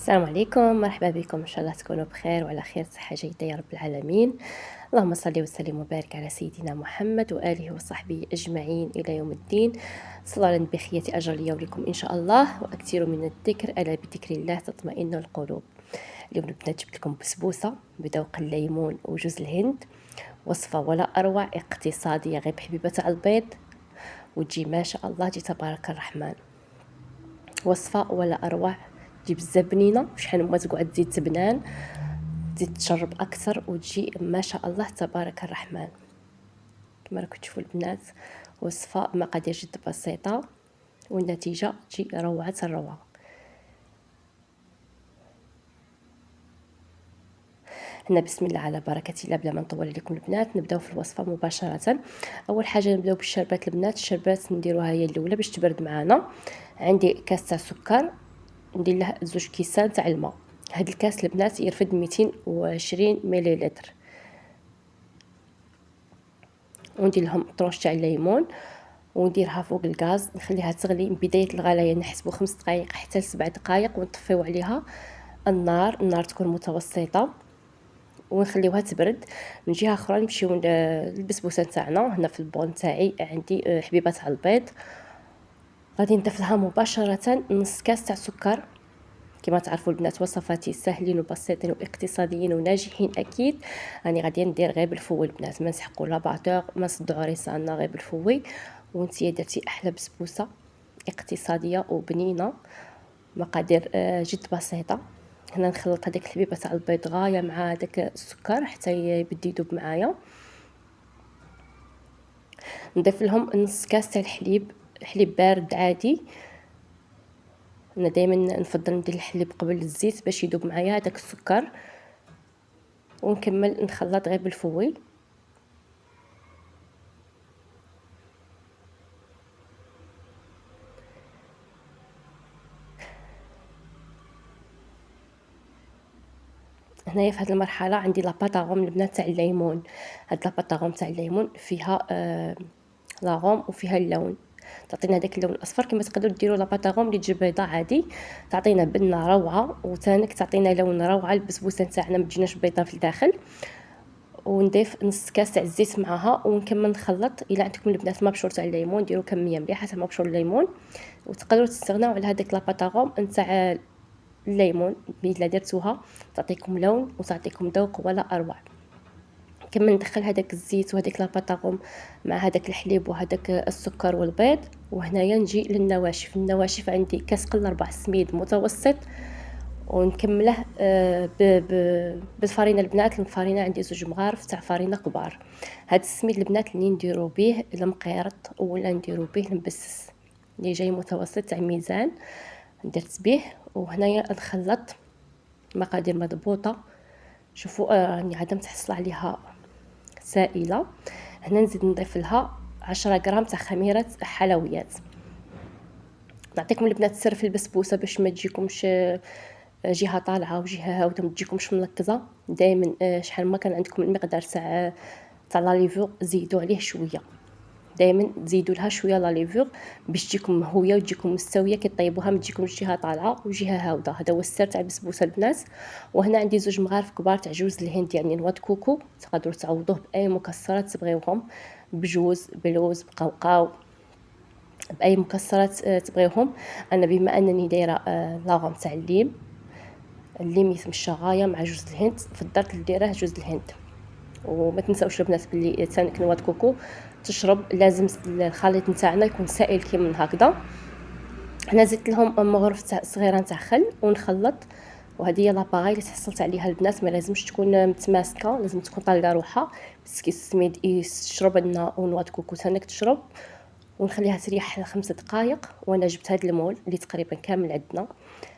السلام عليكم، مرحبا بكم. ان شاء الله تكونوا بخير وعلى خير صحه جيده يا رب العالمين. اللهم صل وسلم وبارك على سيدنا محمد واله وصحبه اجمعين الى يوم الدين. صلوا على النبي خياتي اجر لي ولكم ان شاء الله، واكثروا من الذكر الا بذكر الله تطمئن القلوب. اليوم البنات جبت لكم بسبوسه بذوق الليمون وجوز الهند، وصفه ولا اروع، اقتصاديه غير بحبيبه على البيض وتجي ما شاء الله تجي تبارك الرحمن. وصفه ولا اروع، تجي بزاف بنينه، شحال ما تقعد تزيد تبنان، تزيد تشرب اكثر وتجي ما شاء الله تبارك الرحمن. كما راكم تشوفوا البنات، وصفه مقادير جد بسيطه والنتيجه تجي روعه الروعه. هنا بسم الله على بركه الله، بلا ما نطول عليكم البنات نبداو في الوصفه مباشره. اول حاجه نبداو بالشربات البنات. الشربات نديروها هي الاولى باش تبرد معانا. عندي كاس تاع سكر، ندير له 2 كيسان تاع الماء. هاد الكاس البنات يرفد 220 مليلتر، وندير لهم طروش تاع الليمون ونديرها فوق الغاز، نخليها تغلي. من بدايه الغليان نحسبوا 5 دقائق حتى ل7 دقائق ونطفيو عليها النار تكون متوسطه ونخليوها تبرد. من جهه اخرى نمشيو للبسبوسه تاعنا. هنا في البول تاعي عندي حبيبات على البيض، غادي نضيف لها مباشره نص كاس تاع سكر. كما تعرفوا البنات وصفاتي سهلين وبسيطين واقتصاديين وناجحين اكيد. راني غادي ندير غير بالفوي البنات، ما نسحقوا لا باطور ما نصدعوا ريساننا، غير بالفوي وانتي درتي احلى بسبوسه اقتصاديه وبنينه. مقادير جد بسيطه. هنا نخلط هذيك الحبيبه تاع البيض غايه مع هذاك السكر حتى يبدا يذوب معايا. نضيف لهم نص كاس تاع الحليب، حليب بارد عادي. انا دائما نفضل ندير الحليب قبل الزيت باش يذوب معايا هذاك السكر، ونكمل نخلط غير بالفوي. هنايا في هذه المرحله عندي لاباطاغوم البنات تاع الليمون. هاد لاباطاغوم تاع الليمون فيها لاغوم وفيها اللون، تعطينا داك اللون الاصفر. كما تقدروا ديروا لاباطاغوم اللي تجي بيضاء عادي، تعطينا بنه روعه وثانك تعطينا لون روعه. البسبوسه نتاعنا ما تجيناش بيضاء في الداخل. ونضيف نص كاس تاع الزيت معها ونكمل نخلط. الى عندكم البنات مبشور تاع الليمون ديروا كميه مليحه تاع مبشور الليمون، وتقدروا تستغناو على هذيك لاباطاغوم نتاع الليمون الا درتوها تعطيكم لون وتعطيكم ذوق ولا اروع. كما ندخل هذاك الزيت وهذيك لاباطاغوم مع هذاك الحليب وهذاك السكر والبيض. وهنايا نجي للنواشف. النواشف عندي كاس قل 4 سميد متوسط، ونكمله بالفرينه البنات. الفرينه عندي 2 مغارف تاع فرينه كبار. هاد السميد البنات اللي نديرو به المقيرط ولا نديرو به المبسس اللي جاي متوسط تاع ميزان درت به. وهنايا نخلط مقادير مضبوطه. شوفوا راني عدم تحصل عليها سائله. هنا نزيد نضيف لها 10 غرام تاع خميره حلويات. نعطيكم البنات سر في البسبوسه باش ما تجيكمش جهه طالعه وجهه هاوده، ما تجيكمش ملكزه. دائما شحال ما كان عندكم المقدار تاع لا ليفور زيدوا عليه شويه، دائما تزيدوا لها شويه لا ليفور باش تجيكم مهويه وتجيكم مستويه. كي طيبوها ما تجيكمش جهه طالعه وجهه هاوده. هذا هو السر تاع البسبوسه البنات. وهنا عندي 2 مغارف كبار تاع جوز الهند، يعني نواد كوكو. تقدروا تعوضوه باي مكسرات تبغيوهم، بجوز، بلوز، بقوقاو، باي مكسرات تبغيوهم. انا بما انني دايره لاغوم تاع الليم يتمشى غايه مع جوز الهند، فضلت نديره جوز الهند. وما تنساوش البنات بلي ثاني نواد كوكو تشرب لازم الخليط نتاعنا يكون سائل كيما هكذا. هنا زدت لهم مغرف تاع صغيره تاع خل ونخلط. وهذه هي لاباغي اللي تحصلت عليها البنات، ما لازمش تكون متماسكه، لازم تكون طالقه روحها بس كي السميد يشرب لنا ونواد كوكو ثانك تشرب. ونخليها تريح 5 دقائق. وانا جبت هذا المول اللي تقريبا كامل عندنا.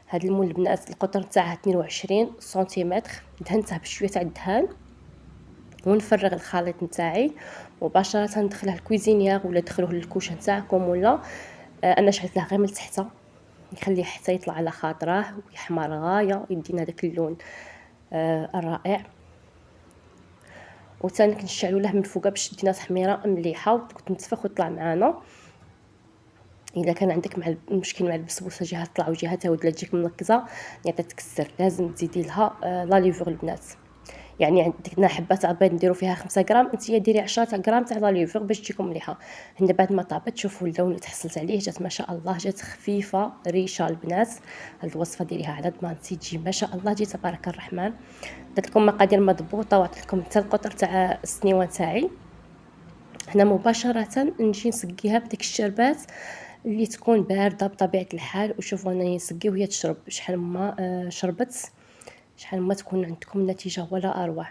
هذا المول البنات القطر تاعها 22 سنتيمتر، دهنتها بشويه تاع الدهان ونفرغ الخليط نتاعي مباشره ندخله الكويزينيير ولا دخلوه للكوشه نتاعكم. ولا انا شعلت له غير من تحت، نخليه حتى يطلع على خاطره ويحمر غايه يدينا داك اللون الرائع. وثاني كنشعلوا له من فوق باش تدينا تحميره مليحه وتنتفخ وتطلع معانا. الا كان عندك مع المشكل مع البسبوسه جهه تطلع وجهه تعود لا تجيك منقزه يعني تتكسر، لازم تزيدي لها لا ليفور البنات. يعني عندنا حبه تاع البيض نديرو فيها 5 غرام، نتيا ديري 10 غرام تاع لا ليفور باش تجيكم مليحه. هنا بعد ما طابت شوفوا اللون اللي تحصلت عليه، جات ما شاء الله، جات خفيفه ريشه البنات. هاد الوصفه ديريها على ضمانتي تجي ما شاء الله، تجي تبارك الرحمن. درت لكم مقادير مضبوطه وعطيت لكم حتى القطر تاع السنيوان تاعي. هنا مباشره نجي نسقيها بديك الشربات اللي تكون بارده بطبيعه الحال. وشوفوا انا نسقي وهي تشرب شحال ما شربت، شحال ما تكون عندكم النتيجه ولا اروع.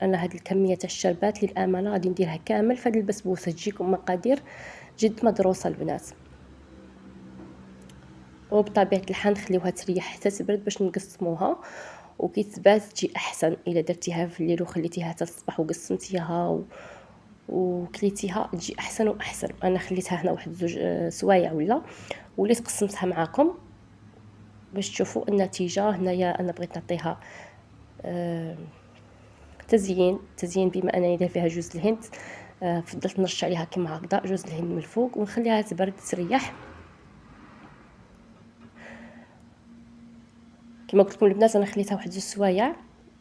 انا هاد الكميه تاع الشربات للامانه غادي نديرها كامل في هاد البسبوسه، تجيكم مقادير جد مدروسه البنات. وبطبيعه الحال نخليوها تريح حتى تبرد باش نقسموها، وكي تبات تجي احسن. الا درتيها في الليل وخليتيها حتى الصباح وقسمتيها وكليتيها تجي احسن واحسن. انا خليتها هنا واحد 2 سوايع ولا وليت قسمتها معكم باش تشوفوا النتيجه. هنايا انا بغيت نعطيها تزيين بما انني داير فيها جوز الهند. فضلت نرش عليها كيما هكذا جوز الهند من الفوق ونخليها تبرد تريح. كما قلت لكم البنات انا خليتها واحد 2 سوايع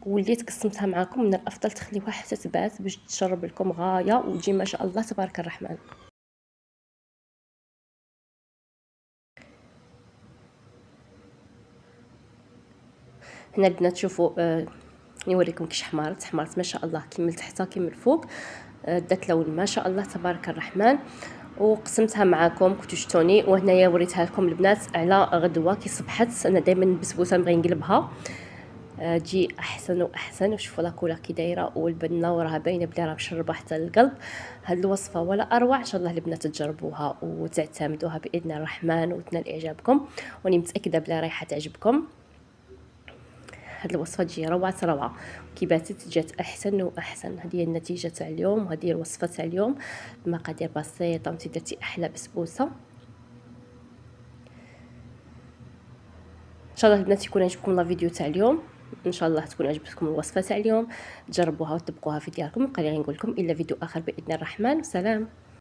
وليت قسمتها معكم. من الافضل تخليوها حتى تبات باش تشرب لكم غايه وتجي ما شاء الله تبارك الرحمن. هنا البنات شوفوا نوريكم كيش حمارت ما شاء الله، كيما لتحت كيما الفوق. دات لون ما شاء الله تبارك الرحمن. وقسمتها معكم كنتو شفتوني. وهنايا وريتها لكم البنات على غدوه كي صبحت. انا دائما البسبوسه نبغي نقلبها تجي احسن واحسن. وشوفوا لاكولا كي دايره والبنه وراها باينه بلي راه مشربه حتى القلب. هاد الوصفه ولا اروع، ان شاء الله البنات تجربوها وتعتمدوها باذن الرحمن وتنال اعجابكم، واني متاكده بلي رايحه تعجبكم. هاد الوصفه تجي روعه روعه، كي باتت جات احسن واحسن. هذه هي النتيجه تاع اليوم، وهذه هي الوصفه تاع اليوم. المقادير بسيطه وانت درتي احلى بسبوسه. ان شاء الله البنات يكون عجبكم لا فيديو تاع اليوم، ان شاء الله تكون عجبتكم الوصفه تاع اليوم. تجربوها وتطبقوها في دياركم. بقى لي غير نقول لكم الا فيديو اخر باذن الرحمن. سلام.